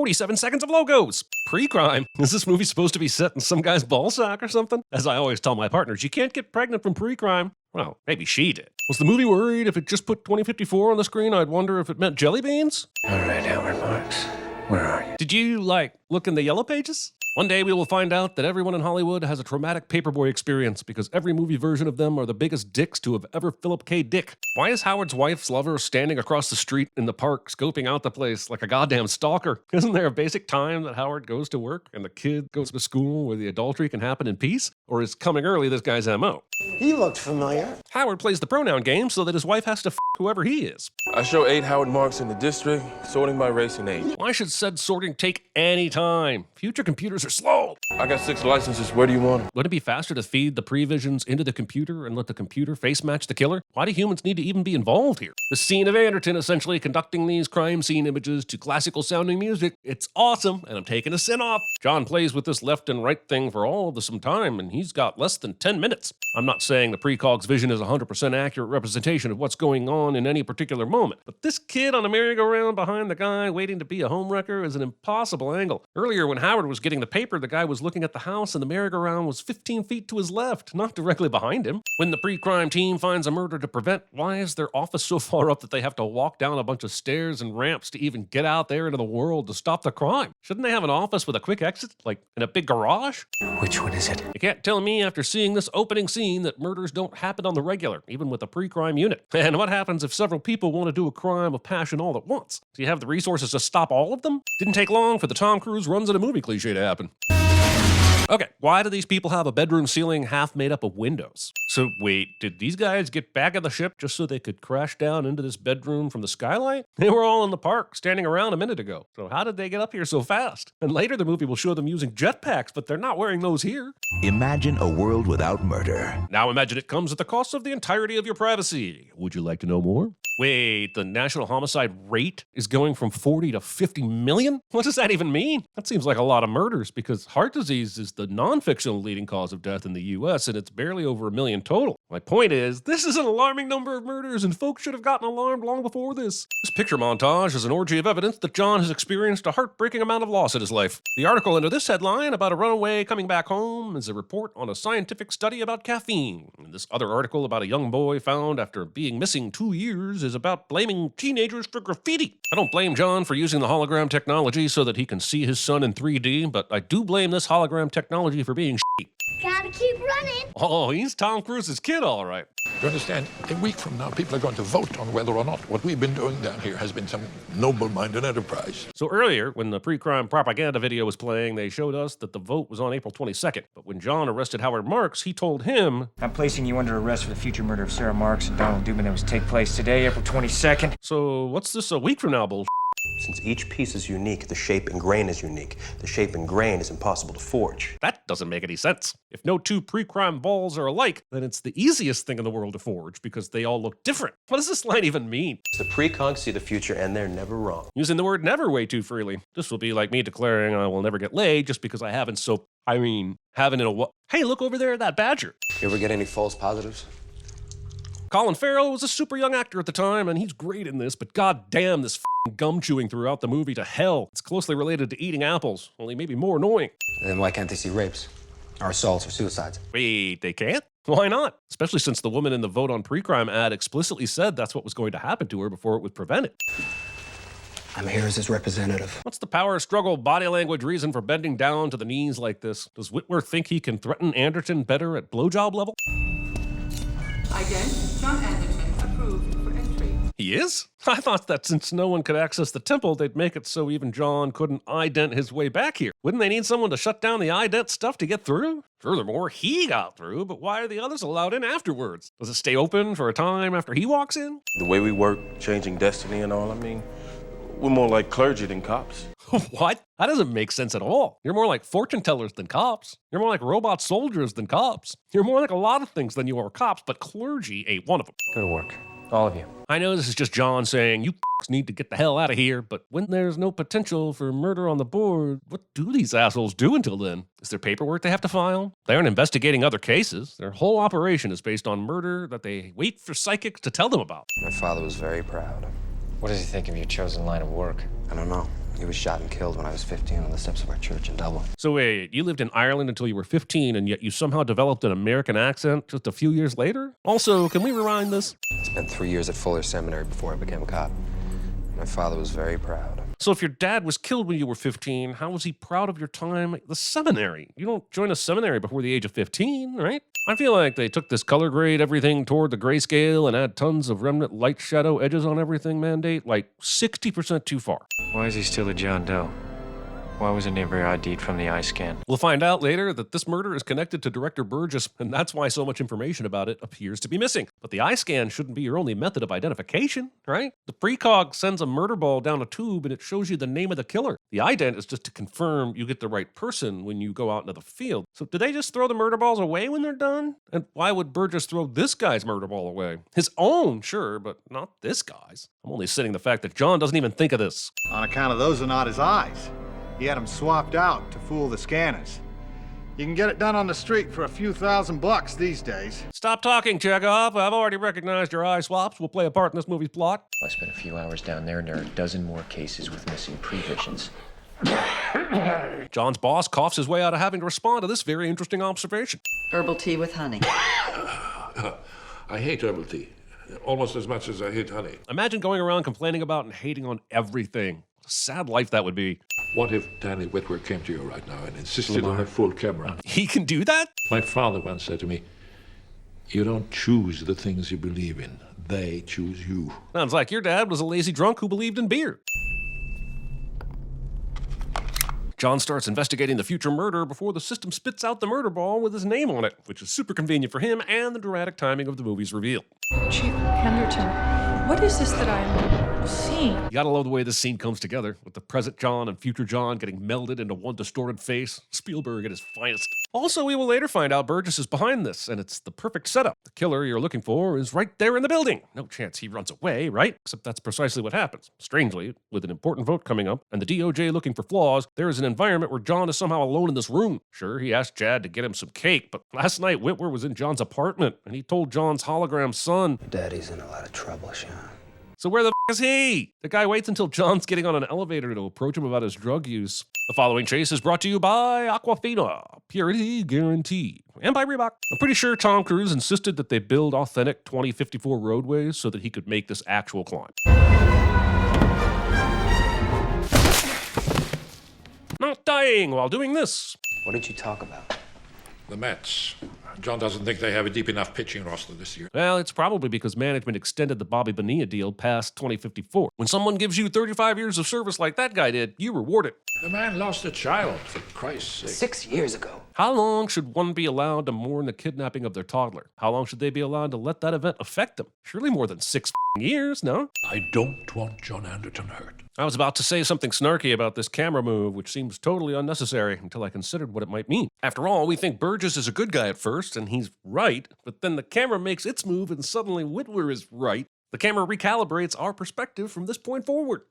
47 seconds of logos. Pre-crime. Is this movie supposed to be set in some guy's ballsack or something? As I always tell my partners, you can't get pregnant from pre-crime. Well, maybe she did. Was the movie worried if it just put 2054 on the screen, I'd wonder if it meant jelly beans? All right, Howard Marks. Where are you? Did you, look in the yellow pages? One day we will find out that everyone in Hollywood has a traumatic paperboy experience because every movie version of them are the biggest dicks to have ever Philip K. Dick. Why is Howard's wife's lover standing across the street in the park scoping out the place like a goddamn stalker? Isn't there a basic time that Howard goes to work and the kid goes to school where the adultery can happen in peace? Or is coming early this guy's MO? He looked familiar. Howard plays the pronoun game so that his wife has to f whoever he is. I show 8 Howard Marks in the district, sorting by race and age. Why should said sorting take any time? Future computers are slow. I got 6 licenses. Where do you want them? Wouldn't it be faster to feed the previsions into the computer and let the computer face match the killer? Why do humans need to even be involved here? The scene of Anderton essentially conducting these crime scene images to classical sounding music. It's awesome, and I'm taking a sin off. John plays with this left and right thing for all of some time, and he's got less than 10 minutes. I'm not saying the precog's vision is a 100% accurate representation of what's going on in any particular moment, but this kid on a merry-go-round behind the guy waiting to be a homewrecker is an impossible angle. Earlier, when Howard was getting the paper, the guy was looking at the house and the merry-go-round was 15 feet to his left, not directly behind him. When the pre-crime team finds a murder to prevent, why is their office so far up that they have to walk down a bunch of stairs and ramps to even get out there into the world to stop the crime? Shouldn't they have an office with a quick exit, like in a big garage? Which one is it? You can't tell me after seeing this opening scene that murders don't happen on the regular, even with a pre-crime unit. And what happens if several people want to do a crime of passion all at once? Do you have the resources to stop all of them? Didn't take long for the Tom Cruise runs in a movie cliche to happen. Okay, why do these people have a bedroom ceiling half made up of windows? So wait, did these guys get back on the ship just so they could crash down into this bedroom from the skylight? They were all in the park, standing around a minute ago. So how did they get up here so fast? And later the movie will show them using jetpacks, but they're not wearing those here. Imagine a world without murder. Now imagine it comes at the cost of the entirety of your privacy. Would you like to know more? Wait, the national homicide rate is going from 40 to 50 million? What does that even mean? That seems like a lot of murders because heart disease is the non-fictional leading cause of death in the US and it's barely over 1 million total. My point is, this is an alarming number of murders and folks should have gotten alarmed long before this. This picture montage is an orgy of evidence that John has experienced a heartbreaking amount of loss in his life. The article under this headline about a runaway coming back home is a report on a scientific study about caffeine. And this other article about a young boy found after being missing 2 years is about blaming teenagers for graffiti. I don't blame John for using the hologram technology so that he can see his son in 3D, but I do blame this hologram technology for being shitty. Gotta keep running. Oh, he's Tom Cruise's kid, all right. You understand? A week from now, people are going to vote on whether or not what we've been doing down here has been some noble-minded enterprise. So earlier, when the pre-crime propaganda video was playing, they showed us that the vote was on April 22nd. But when John arrested Howard Marks, he told him, I'm placing you under arrest for the future murder of Sarah Marks and Donald Dubin that was to take place today, April 22nd. So what's this a week from now bullshit? Since each piece is unique, the shape and grain is unique. The shape and grain is impossible to forge. That doesn't make any sense. If no two pre-crime balls are alike, then it's the easiest thing in the world to forge because they all look different. What does this line even mean? The precogs see the future and they're never wrong. Using the word never way too freely. This will be like me declaring I will never get laid just because I haven't haven't in a what? Hey, look over there at that badger. You ever get any false positives? Colin Farrell was a super young actor at the time, and he's great in this, but goddamn this gum chewing throughout the movie to hell. It's closely related to eating apples, only maybe more annoying. Then why can't they see rapes? Or assaults or suicides? Wait, they can't? Why not? Especially since the woman in the Vote on Pre-Crime ad explicitly said that's what was going to happen to her before it was prevented. I'm here as his representative. What's the power struggle body language reason for bending down to the knees like this? Does Whitworth think he can threaten Anderton better at blowjob level? Ident, John Anderton, approved for entry. He is? I thought that since no one could access the temple, they'd make it so even John couldn't ident his way back here. Wouldn't they need someone to shut down the ident stuff to get through? Furthermore, he got through, but why are the others allowed in afterwards? Does it stay open for a time after he walks in? The way we work, changing destiny and all, we're more like clergy than cops. What? That doesn't make sense at all. You're more like fortune tellers than cops. You're more like robot soldiers than cops. You're more like a lot of things than you are cops, but clergy ain't one of them. Go to work. All of you. I know this is just John saying, you need to get the hell out of here, but when there's no potential for murder on the board, what do these assholes do until then? Is there paperwork they have to file? They aren't investigating other cases. Their whole operation is based on murder that they wait for psychics to tell them about. My father was very proud. What does he think of your chosen line of work? I don't know. He was shot and killed when I was 15 on the steps of our church in Dublin. So wait, you lived in Ireland until you were 15, and yet you somehow developed an American accent just a few years later? Also, can we rewind this? I spent 3 years at Fuller Seminary before I became a cop. My father was very proud. So if your dad was killed when you were 15, how was he proud of your time at the seminary? You don't join a seminary before the age of 15, right? I feel like they took this color grade everything toward the grayscale and add tons of remnant light shadow edges on everything mandate, like 60% too far. Why is he still a John Doe? Why wasn't he ever ID'd from the eye scan? We'll find out later that this murder is connected to Director Burgess, and that's why so much information about it appears to be missing. But the eye scan shouldn't be your only method of identification, right? The precog sends a murder ball down a tube and it shows you the name of the killer. The ident is just to confirm you get the right person when you go out into the field. So did they just throw the murder balls away when they're done? And why would Burgess throw this guy's murder ball away? His own, sure, but not this guy's. I'm only citing the fact that John doesn't even think of this. On account of those are not his eyes. He had them swapped out to fool the scanners. You can get it done on the street for a few $1,000 these days. Stop talking, Chekhov. I've already recognized your eye swaps will play a part in this movie's plot. I spent a few hours down there and there are a dozen more cases with missing previsions. John's boss coughs his way out of having to respond to this very interesting observation. Herbal tea with honey. I hate herbal tea, almost as much as I hate honey. Imagine going around complaining about and hating on everything. What a sad life that would be. What if Danny Whitworth came to you right now and insisted on a full camera? He can do that? My father once said to me, "You don't choose the things you believe in. They choose you." Sounds like your dad was a lazy drunk who believed in beer. John starts investigating the future murder before the system spits out the murder ball with his name on it, which is super convenient for him and the dramatic timing of the movie's reveal. Chief Henderson, what is this that I'm seeing? You gotta love the way this scene comes together, with the present John and future John getting melded into one distorted face. Spielberg at his finest. Also, we will later find out Burgess is behind this, and it's the perfect setup. The killer you're looking for is right there in the building. No chance he runs away, right? Except that's precisely what happens. Strangely, with an important vote coming up, and the DOJ looking for flaws, there is an environment where John is somehow alone in this room. Sure, he asked Chad to get him some cake, but last night Whitwer was in John's apartment, and he told John's hologram son, Daddy's in a lot of trouble, Sean. so where the is he? The guy waits until John's getting on an elevator to approach him about his drug use. The following chase is brought to you by Aquafina, purity guaranteed, and by Reebok. I'm pretty sure Tom Cruise insisted that they build authentic 2054 roadways so that he could make this actual climb. Not dying while doing this. What did you talk about? The Mets. John doesn't think they have a deep enough pitching roster this year. Well, it's probably because management extended the Bobby Bonilla deal past 2054. When someone gives you 35 years of service like that guy did, you reward it. The man lost a child, for Christ's sake. 6 years ago. How long should one be allowed to mourn the kidnapping of their toddler? How long should they be allowed to let that event affect them? Surely more than 6 years, no? I don't want John Anderton hurt. I was about to say something snarky about this camera move, which seems totally unnecessary until I considered what it might mean. After all, we think Burgess is a good guy at first, and he's right, but then the camera makes its move and suddenly Whitwer is right. The camera recalibrates our perspective from this point forward.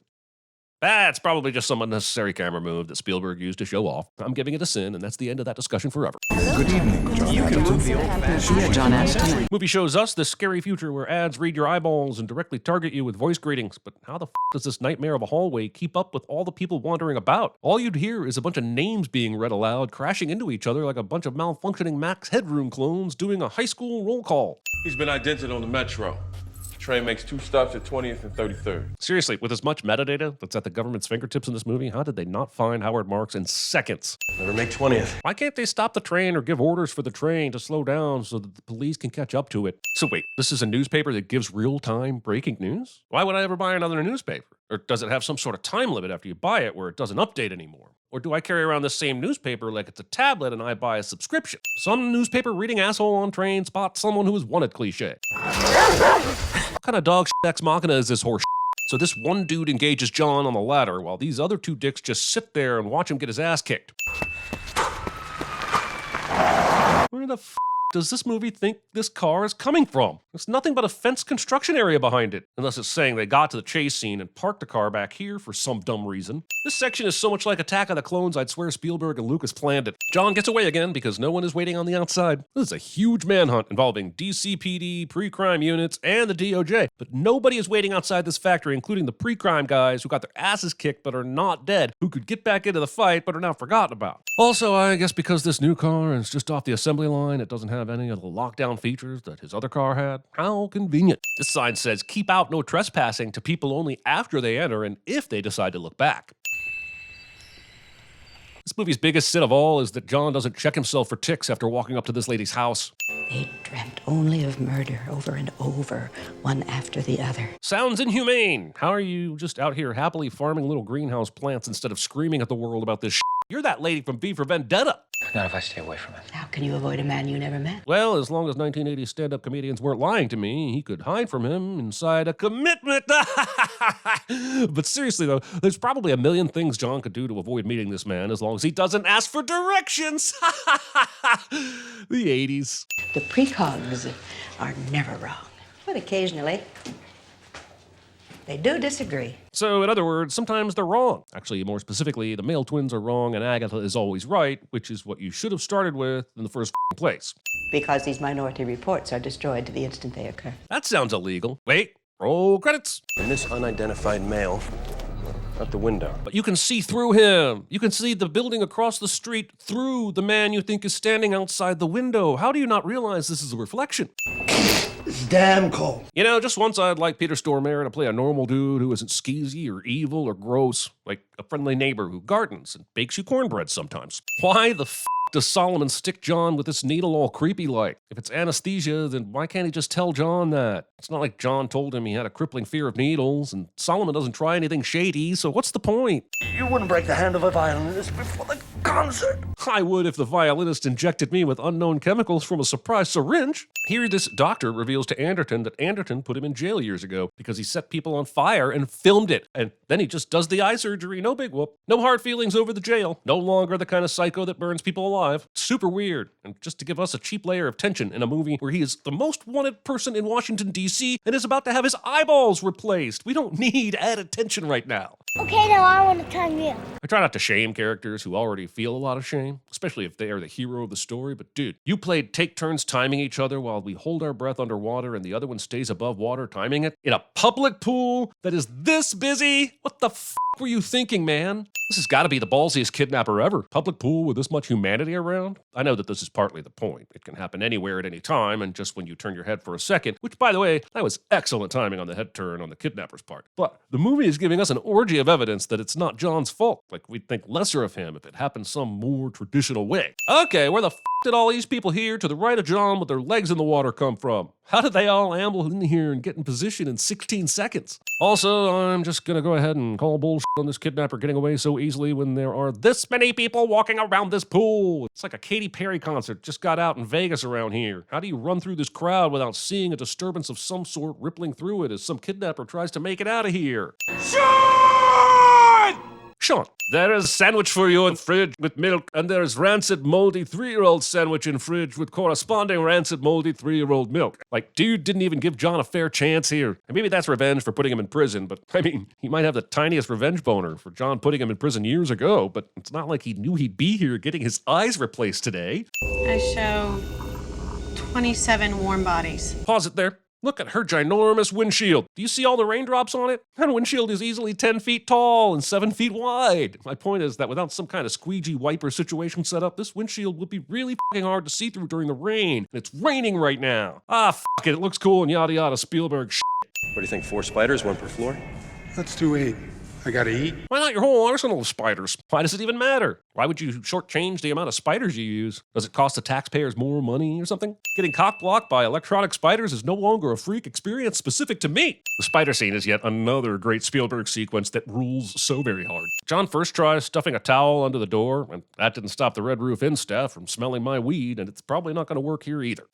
That's probably just some unnecessary camera move that Spielberg used to show off. I'm giving it a sin, and that's the end of that discussion forever. Good evening, John. You can move the old John Ashton. Movie shows us this scary future where ads read your eyeballs and directly target you with voice greetings. But how the does this nightmare of a hallway keep up with all the people wandering about? All you'd hear is a bunch of names being read aloud, crashing into each other like a bunch of malfunctioning Max Headroom clones doing a high school roll call. He's been identified on the Metro. Train makes 2 stops at 20th and 33rd. Seriously, with as much metadata that's at the government's fingertips in this movie, how did they not find Howard Marks in seconds? Never make 20th. Why can't they stop the train or give orders for the train to slow down so that the police can catch up to it? So wait, this is a newspaper that gives real-time breaking news? Why would I ever buy another newspaper? Or does it have some sort of time limit after you buy it where it doesn't update anymore? Or do I carry around the same newspaper like it's a tablet and I buy a subscription? Some newspaper reading asshole on train spots someone who is wanted cliche. What kind of dog shit ex machina is this horse shit? So this one dude engages John on the ladder while these other two dicks just sit there and watch him get his ass kicked. Where the does this movie think this car is coming from? There's nothing but a fenced construction area behind it, unless it's saying they got to the chase scene and parked the car back here for some dumb reason. This section is so much like Attack of the Clones, I'd swear Spielberg and Lucas planned it. John gets away again because no one is waiting on the outside. This is a huge manhunt involving DCPD, pre-crime units, and the DOJ. But nobody is waiting outside this factory, including the pre-crime guys who got their asses kicked but are not dead, who could get back into the fight but are now forgotten about. Also, I guess because this new car is just off the assembly line, it doesn't have any of the lockdown features that his other car had. How convenient. This sign says, keep out, no trespassing, to people only after they enter and if they decide to look back. This movie's biggest sin of all is that John doesn't check himself for ticks after walking up to this lady's house. They dreamt only of murder over and over, one after the other. Sounds inhumane. How are you just out here happily farming little greenhouse plants instead of screaming at the world about this shit? You're that lady from V for Vendetta. Not if I stay away from it. How can you avoid a man you never met? Well, as long as 1980s stand-up comedians weren't lying to me, he could hide from him inside a commitment. But seriously, though, there's probably a million things John could do to avoid meeting this man as long as he doesn't ask for directions. The 80s. The precogs are never wrong, but occasionally they do disagree. So, in other words, sometimes they're wrong. Actually, more specifically, the male twins are wrong and Agatha is always right, which is what you should have started with in the first place. Because these minority reports are destroyed to the instant they occur. That sounds illegal. Wait, roll credits. And this unidentified male out the window. But you can see through him. You can see the building across the street through the man you think is standing outside the window. How do you not realize this is a reflection? It's damn cold. You know, just once I'd like Peter Stormare to play a normal dude who isn't skeezy or evil or gross, like a friendly neighbor who gardens and bakes you cornbread sometimes. Why the does Solomon stick John with this needle all creepy like? If it's anesthesia, then why can't he just tell John that? It's not like John told him he had a crippling fear of needles, and Solomon doesn't try anything shady, so what's the point? You wouldn't break the hand of a violinist before the concert. I would if the violinist injected me with unknown chemicals from a surprise syringe. Here, this doctor reveals to Anderton that Anderton put him in jail years ago because he set people on fire and filmed it. And then he just does the eye surgery, no big whoop. No hard feelings over the jail. No longer the kind of psycho that burns people alive. Super weird. And just to give us a cheap layer of tension in a movie where he is the most wanted person in Washington, D.C. and is about to have his eyeballs replaced. We don't need added tension right now. Okay, now I want to time you. I try not to shame characters who already feel a lot of shame, especially if they are the hero of the story, but dude, you played take turns timing each other while we hold our breath underwater and the other one stays above water timing it in a public pool that is this busy? What the f*** were you thinking, man? This has got to be the ballsiest kidnapper ever. Public pool with this much humanity around? I know that this is partly the point. It can happen anywhere at any time, and just when you turn your head for a second, which, by the way, that was excellent timing on the head turn on the kidnapper's part. But the movie is giving us an orgy of evidence that it's not John's fault. Like, we'd think lesser of him if it happened some more traditional way. Okay, where the f*** did all these people here to the right of John with their legs in the water come from? How did they all amble in here and get in position in 16 seconds? Also, I'm just gonna go ahead and call bullshit on this kidnapper getting away so easily when there are this many people walking around this pool. It's like a Katy Perry concert just got out in Vegas around here. How do you run through this crowd without seeing a disturbance of some sort rippling through it as some kidnapper tries to make it out of here? Sean, there is a sandwich for you in fridge with milk, and there's rancid, moldy 3-year-old sandwich in fridge with corresponding rancid, moldy 3-year-old milk. Like, dude didn't even give John a fair chance here. And maybe that's revenge for putting him in prison, but I mean, he might have the tiniest revenge boner for John putting him in prison years ago, but it's not like he knew he'd be here getting his eyes replaced today. I show 27 warm bodies. Pause it there. Look at her ginormous windshield. Do you see all the raindrops on it? That windshield is easily 10 feet tall and 7 feet wide. My point is that without some kind of squeegee wiper situation set up, this windshield would be really fucking hard to see through during the rain. And it's raining right now. Ah, fuck it. It looks cool and yada yada Spielberg shit. What do you think, 4 spiders, 1 per floor? Let's do 8. I gotta eat. Why not your whole arsenal of spiders? Why does it even matter? Why would you shortchange the amount of spiders you use? Does it cost the taxpayers more money or something? Getting cock-blocked by electronic spiders is no longer a freak experience specific to me. The spider scene is yet another great Spielberg sequence that rules so very hard. John first tries stuffing a towel under the door, and that didn't stop the Red Roof Inn staff from smelling my weed, and it's probably not going to work here either.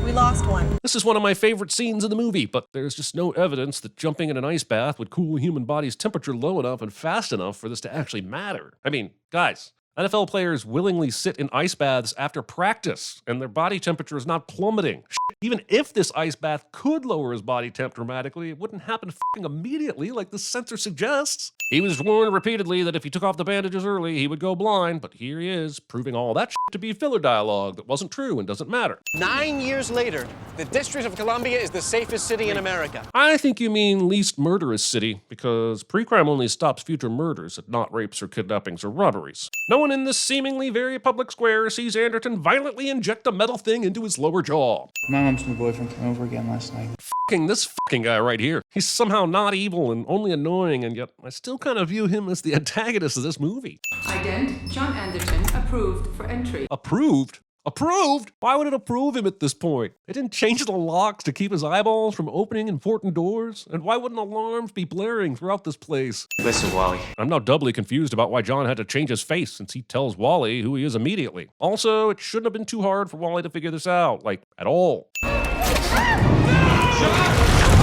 We lost one. This is one of my favorite scenes in the movie, but there's just no evidence that jumping in an ice bath would cool a human body's temperature low enough and fast enough for this to actually matter. I mean, guys, NFL players willingly sit in ice baths after practice, and their body temperature is not plummeting. Even if this ice bath could lower his body temp dramatically, it wouldn't happen f***ing immediately like the censor suggests. He was warned repeatedly that if he took off the bandages early, he would go blind, but here he is, proving all that to be filler dialogue that wasn't true and doesn't matter. 9 years later, the District of Columbia is the safest city in America. I think you mean least murderous city, because pre-crime only stops future murders and not rapes or kidnappings or robberies. No one in this seemingly very public square sees Anderton violently inject a metal thing into his lower jaw. My mom's new boyfriend came over again last night. This fucking guy right here. He's somehow not evil and only annoying, and yet I still kind of view him as the antagonist of this movie. Ident, John Anderton, approved for entry. Approved? Approved? Why would it approve him at this point? It didn't change the locks to keep his eyeballs from opening important doors? And why wouldn't alarms be blaring throughout this place? Listen, Wally. I'm now doubly confused about why John had to change his face since he tells Wally who he is immediately. Also, it shouldn't have been too hard for Wally to figure this out, like, at all.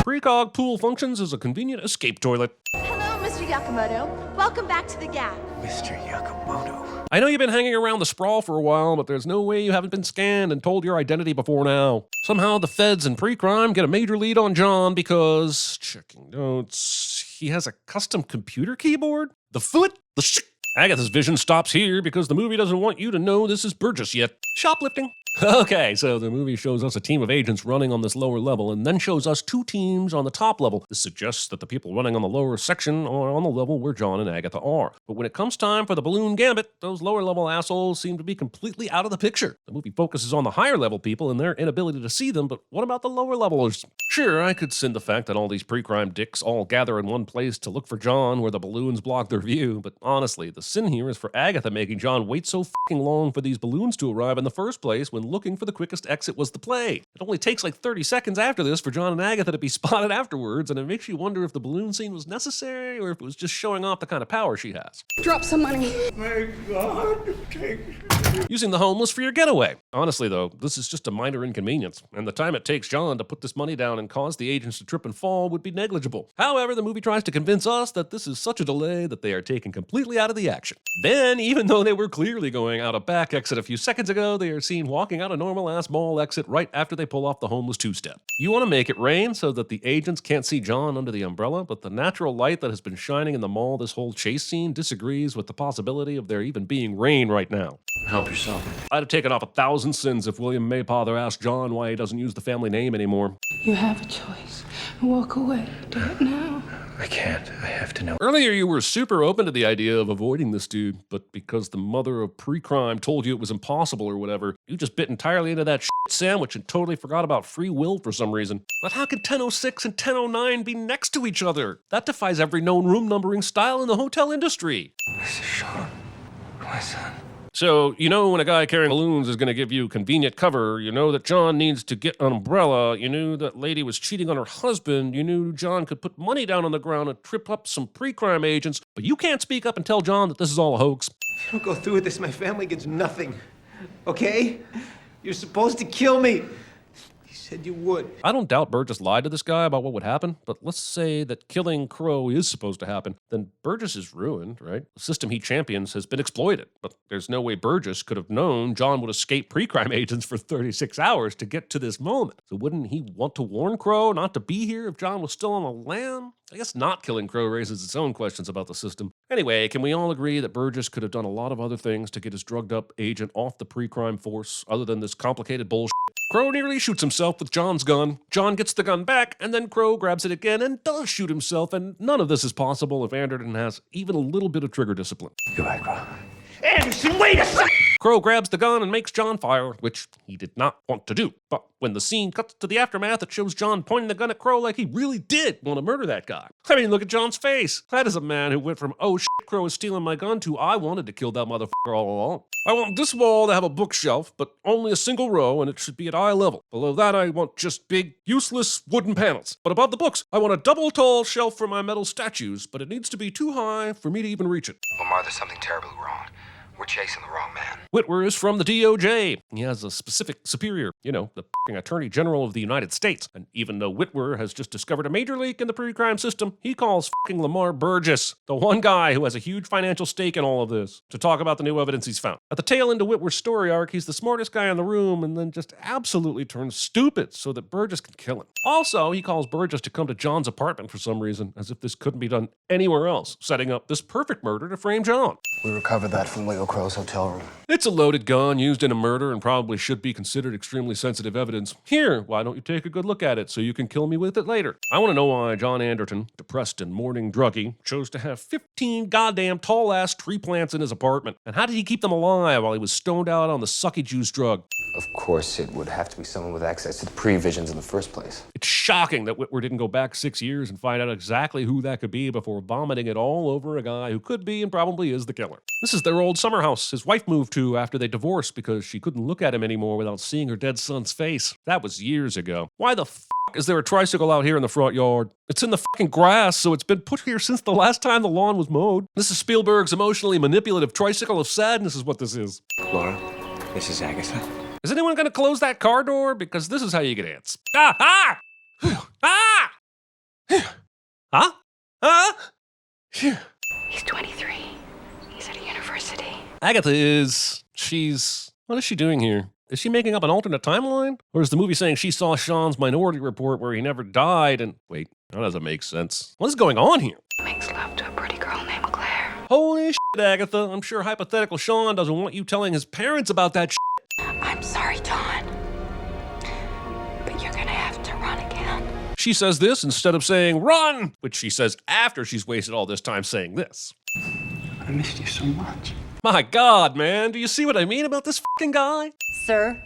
Precog pool functions as a convenient escape toilet. Hello, Mr. Yakamoto. Welcome back to the Gap. Mr. Yakamoto. I know you've been hanging around the sprawl for a while, but there's no way you haven't been scanned and told your identity before now. Somehow the feds and pre-crime get a major lead on John because, checking notes, he has a custom computer keyboard? The foot? The sh... Agatha's vision stops here because the movie doesn't want you to know this is Burgess yet. Shoplifting. Okay, so the movie shows us a team of agents running on this lower level and then shows us two teams on the top level. This suggests that the people running on the lower section are on the level where John and Agatha are. But when it comes time for the balloon gambit, those lower level assholes seem to be completely out of the picture. The movie focuses on the higher level people and their inability to see them, but what about the lower levelers? Sure, I could send the fact that all these pre-crime dicks all gather in one place to look for John where the balloons block their view, but honestly, the sin here is for Agatha making John wait so fucking long for these balloons to arrive in the first place when looking for the quickest exit was the play. It only takes like 30 seconds after this for John and Agatha to be spotted afterwards, and it makes you wonder if the balloon scene was necessary or if it was just showing off the kind of power she has. Drop some money. My God, take... Using the homeless for your getaway. Honestly though, this is just a minor inconvenience, and the time it takes John to put this money down and cause the agents to trip and fall would be negligible. However, the movie tries to convince us that this is such a delay that they are taken completely out of the action. Then, even though they were clearly going out a back exit a few seconds ago, they are seen walking out a normal-ass mall exit right after they pull off the homeless two-step. You want to make it rain so that the agents can't see John under the umbrella, but the natural light that has been shining in the mall this whole chase scene disagrees with the possibility of there even being rain right now. Help yourself. I'd have taken off 1,000 sins if William Maypother asked John why he doesn't use the family name anymore. You have a choice. Walk away. Do it now. I can't. I have to know. Earlier, you were super open to the idea of avoiding this dude, but because the mother of pre-crime told you it was impossible or whatever, you just bit entirely into that shit sandwich and totally forgot about free will for some reason. But how can 1006 and 1009 be next to each other? That defies every known room numbering style in the hotel industry. This is Sean, my son. So, you know when a guy carrying balloons is going to give you convenient cover, you know that John needs to get an umbrella, you knew that lady was cheating on her husband, you knew John could put money down on the ground and trip up some pre-crime agents, but you can't speak up and tell John that this is all a hoax. If you don't go through with this, my family gets nothing. Okay? You're supposed to kill me. You said you would. I don't doubt Burgess lied to this guy about what would happen, but let's say that killing Crow is supposed to happen, then Burgess is ruined, right? The system he champions has been exploited, but there's no way Burgess could have known John would escape pre-crime agents for 36 hours to get to this moment. So wouldn't he want to warn Crow not to be here if John was still on the lam? I guess not killing Crow raises its own questions about the system. Anyway, can we all agree that Burgess could have done a lot of other things to get his drugged-up agent off the pre-crime force other than this complicated bullshit? Crow nearly shoots himself with John's gun. John gets the gun back, and then Crow grabs it again and does shoot himself, and none of this is possible if Anderton has even a little bit of trigger discipline. Goodbye, Crow. Anderson, wait a second! Crow grabs the gun and makes John fire, which he did not want to do. But when the scene cuts to the aftermath, it shows John pointing the gun at Crow like he really did want to murder that guy. I mean, look at John's face. That is a man who went from, oh shit, Crow is stealing my gun, to I wanted to kill that motherfucker all along. I want this wall to have a bookshelf, but only a single row, and it should be at eye level. Below that, I want just big, useless wooden panels. But above the books, I want a double tall shelf for my metal statues, but it needs to be too high for me to even reach it. Omar, there's something terribly wrong. We're chasing the wrong man. Whitwer is from the DOJ. He has a specific superior, you know, the f***ing Attorney General of the United States. And even though Whitwer has just discovered a major leak in the pre-crime system, he calls f***ing Lamar Burgess, the one guy who has a huge financial stake in all of this, to talk about the new evidence he's found. At the tail end of Whitwer's story arc, he's the smartest guy in the room and then just absolutely turns stupid so that Burgess can kill him. Also, he calls Burgess to come to John's apartment for some reason, as if this couldn't be done anywhere else, setting up this perfect murder to frame John. We recovered that from Leo Crow's hotel room. It's a loaded gun used in a murder and probably should be considered extremely sensitive evidence. Here, why don't you take a good look at it so you can kill me with it later? I want to know why John Anderton, depressed and mourning druggie, chose to have 15 goddamn tall-ass tree plants in his apartment. And how did he keep them alive while he was stoned out on the sucky juice drug? Of course, it would have to be someone with access to the pre-visions in the first place. It's shocking that Whitwer didn't go back 6 years and find out exactly who that could be before vomiting it all over a guy who could be and probably is the killer. This is their old summer house his wife moved to after they divorced because she couldn't look at him anymore without seeing her dead son's face. That was years ago. Why the f*** is there a tricycle out here in the front yard? It's in the fucking grass, so it's been put here since the last time the lawn was mowed. This is Spielberg's emotionally manipulative tricycle of sadness is what this is. Laura, this is Agatha. Is anyone gonna close that car door? Because this is how you get ants. Ah! Ah! Ah! Huh? Huh? He's 23. He's at a university. Agatha what is she doing here? Is she making up an alternate timeline? Or is the movie saying she saw Sean's Minority Report where he never died and... Wait, that doesn't make sense. What is going on here? Makes love to a pretty girl named Claire. Holy shit, Agatha. I'm sure hypothetical Sean doesn't want you telling his parents about that shit. I'm sorry, Dawn. But you're gonna have to run again. She says this instead of saying run, which she says after she's wasted all this time saying this. I missed you so much. My God, man, do you see what I mean about this fucking guy? Sir,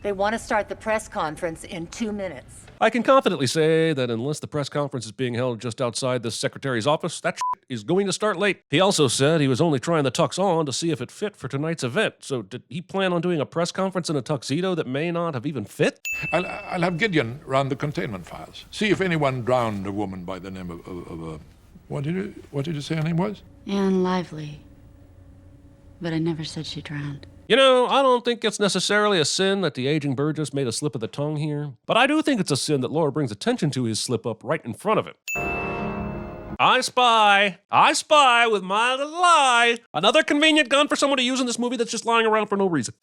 they want to start the press conference in 2 minutes. I can confidently say that unless the press conference is being held just outside the secretary's office, that shit is going to start late. He also said he was only trying the tux on to see if it fit for tonight's event. So did he plan on doing a press conference in a tuxedo that may not have even fit? I'll have Gideon run the containment files. See if anyone drowned a woman by the name of what did you say her name was? Anne Lively. But I never said she drowned. You know, I don't think it's necessarily a sin that the aging Burgess made a slip of the tongue here, but I do think it's a sin that Laura brings attention to his slip-up right in front of him. I spy with my little eye. Another convenient gun for someone to use in this movie that's just lying around for no reason.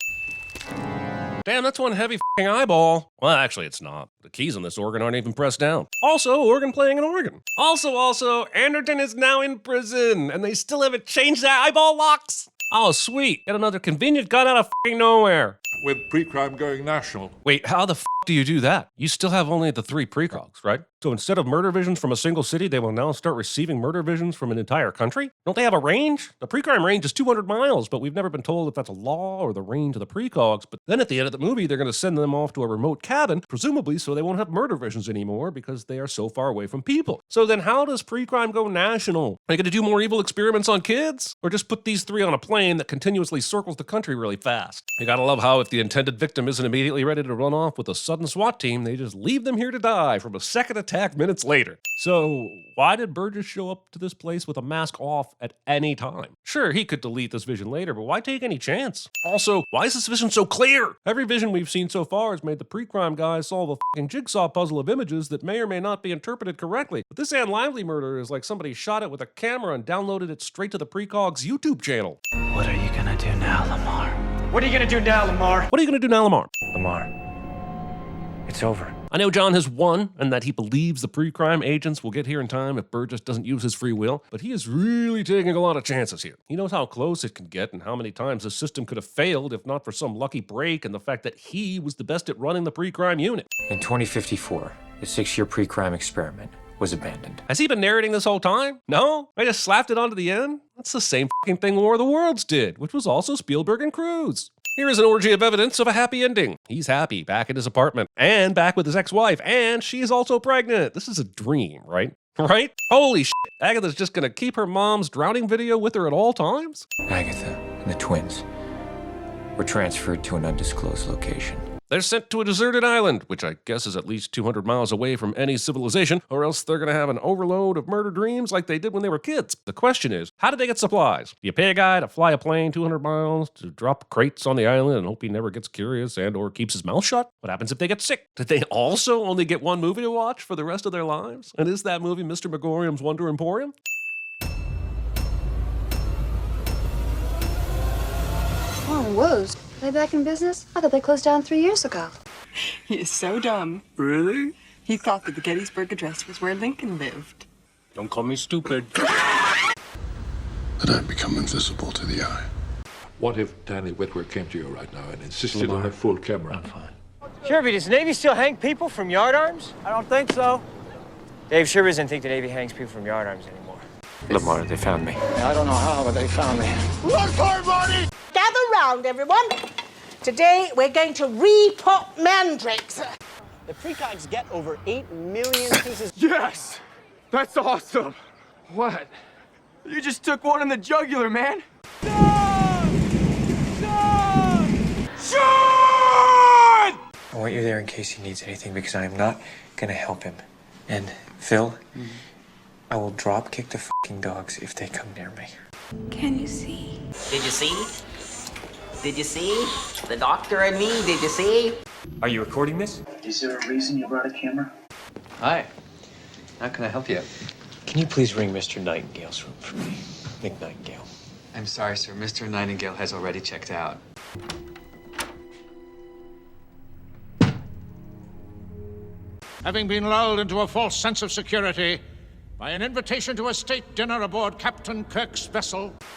Damn, that's one heavy f***ing eyeball. Well, actually, it's not. The keys on this organ aren't even pressed down. Also, organ playing an organ. Also, Anderton is now in prison, and they still haven't changed their eyeball locks. Oh, sweet. Get another convenient gun out of f***ing nowhere. With pre-crime going national. Wait, how the f*** do you do that? You still have only the 3 precogs, right? So instead of murder visions from a single city, they will now start receiving murder visions from an entire country? Don't they have a range? The pre-crime range is 200 miles, but we've never been told if that's a law or the range of the precogs. But then at the end of the movie, they're going to send them off to a remote cabin, presumably so they won't have murder visions anymore because they are so far away from people. So then how does pre-crime go national? Are they going to do more evil experiments on kids? Or just put these 3 on a plane that continuously circles the country really fast? You gotta love how if the intended victim isn't immediately ready to run off with a sudden SWAT team, they just leave them here to die from a second attack minutes later. So why did Burgess show up to this place with a mask off at any time? Sure, he could delete this vision later, but why take any chance? Also, why is this vision so clear? Every vision we've seen so far has made the pre-crime guy solve a fucking jigsaw puzzle of images that may or may not be interpreted correctly. But this Anne Lively murder is like somebody shot it with a camera and downloaded it straight to the precog's YouTube channel. What are you gonna do now, Lamar? What are you gonna do now, Lamar? What are you gonna do now, Lamar? Lamar, it's over. I know John has won and that he believes the pre-crime agents will get here in time if Burgess doesn't use his free will, but he is really taking a lot of chances here. He knows how close it can get and how many times the system could have failed if not for some lucky break and the fact that he was the best at running the pre-crime unit. In 2054, the 6-year pre-crime experiment was abandoned. Has he been narrating this whole time? No? I just slapped it onto the end? That's the same fucking thing War of the Worlds did, which was also Spielberg and Cruise. Here is an orgy of evidence of a happy ending. He's happy, back in his apartment, and back with his ex-wife, and she's also pregnant. This is a dream, right? Right? Holy shit, Agatha's just gonna keep her mom's drowning video with her at all times? Agatha and the twins were transferred to an undisclosed location. They're sent to a deserted island, which I guess is at least 200 miles away from any civilization, or else they're going to have an overload of murder dreams like they did when they were kids. The question is, how did they get supplies? Do you pay a guy to fly a plane 200 miles to drop crates on the island and hope he never gets curious and or keeps his mouth shut? What happens if they get sick? Did they also only get one movie to watch for the rest of their lives? And is that movie Mr. Megorium's Wonder Emporium? Oh, woes. Are they back in business? I thought they closed down 3 years ago. He is so dumb. Really? He thought that the Gettysburg Address was where Lincoln lived. Don't call me stupid. That I've become invisible to the eye. What if Danny Whitworth came to you right now and insisted on a full camera? I'm fine. Shirby, does the Navy still hang people from yardarms? I don't think so. Dave Shirby doesn't think the Navy hangs people from yardarms anymore. Lamar, they found me. I don't know how, but they found me. Run for it, Marty! Gather round, everyone. Today, we're going to repot mandrakes. The precogs get over 8 million pieces. Yes! That's awesome! What? You just took one in the jugular, man. I want you there in case he needs anything because I am not gonna help him. And Phil, I will drop kick the fucking dogs if they come near me. Can you see? Did you see? Did you see? The doctor and me, did you see? Are you recording this? Is there a reason you brought a camera? Hi. How can I help you? Can you please ring Mr. Nightingale's room for me? Nick Nightingale. I'm sorry, sir. Mr. Nightingale has already checked out. Having been lulled into a false sense of security by an invitation to a state dinner aboard Captain Kirk's vessel,